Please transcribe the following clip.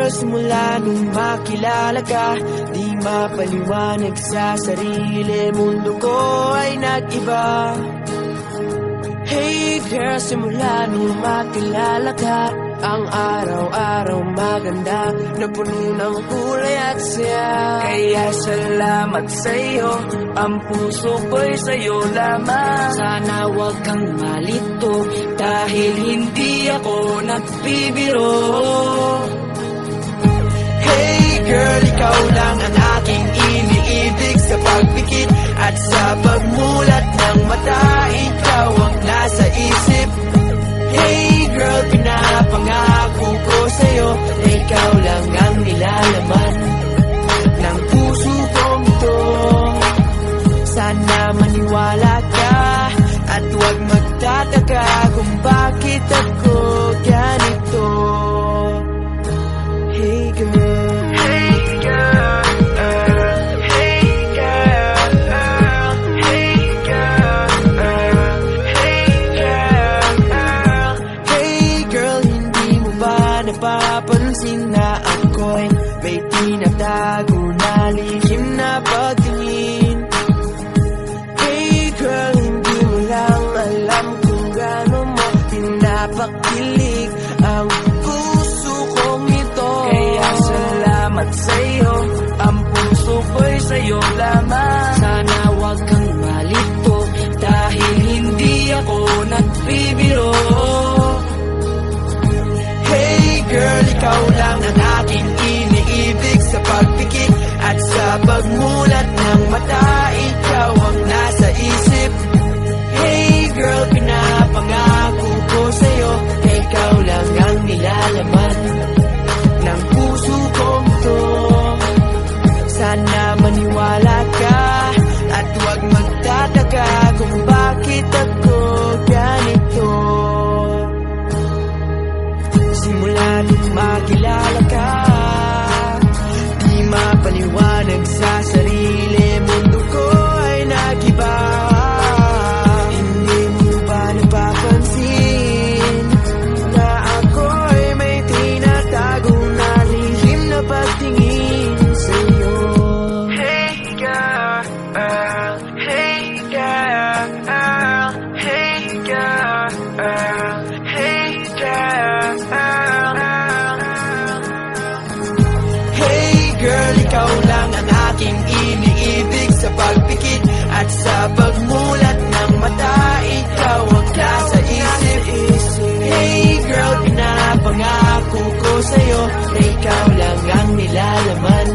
simula nung makilala ka, di mapaliwanag sa sarili, mundo ko ay nag-iba. Hey girl, simula nung makilala ka, ang araw-araw maganda, na puno ng kulay at saya. Kaya salamat sa'yo, ang puso ko'y sa'yo lamang. Sana wag kang malito, dahil hindi ako nagbibiro. Hey girl, ikaw lang ang aking iniibig, sa pagpikit at sa pagmulat ng mata, ikaw ang nasa isip. Hey girl, pinapangako ko sa'yo, na ikaw lang ang nilalaman ng puso kong ito. Sana maniwala ka at huwag magtataka kung bakit ako ganito. Hey girl, hey girl, hey girl, hey girl, hey girl. Hey girl, hindi mo ba napapansin na ako'y may tinatago na lihim na pagtingin? Hey girl, hindi mo lang alam kung gaano mo pinapakilig ang puso kong ito. Kaya salamat sa'yo, ang puso ko'y sa'yo lamang. Sana wag kang malito, dahil hindi ako nagbibiro. Hey girl, ikaw lang ang aking iniibig, sa pagpikit at sa pagmulat ng mata, ikaw ang nasa isip. Hey girl, pinapangako ko sa'yo, na ikaw lang ang nilalaman ng puso kong to. Sana maniwala ka at huwag magtataka kung bakit ako ganito. Simula nung makilala ka, di mapaliwanag sa sarili, mundo ko ay nag-iba. Hindi mo ba napapansin na ako'y may tinatago na lihim na pagtingin sa'yo? Hey girl, hey girl, hey girl, hey girl. Hey girl, ikaw lang ang aking iniibig, sa pagpikit at sa pagmulat ng mata, ikaw ang nasa isip. Hey girl, pinapangako ko sa'yo, na ikaw lang ang nilalaman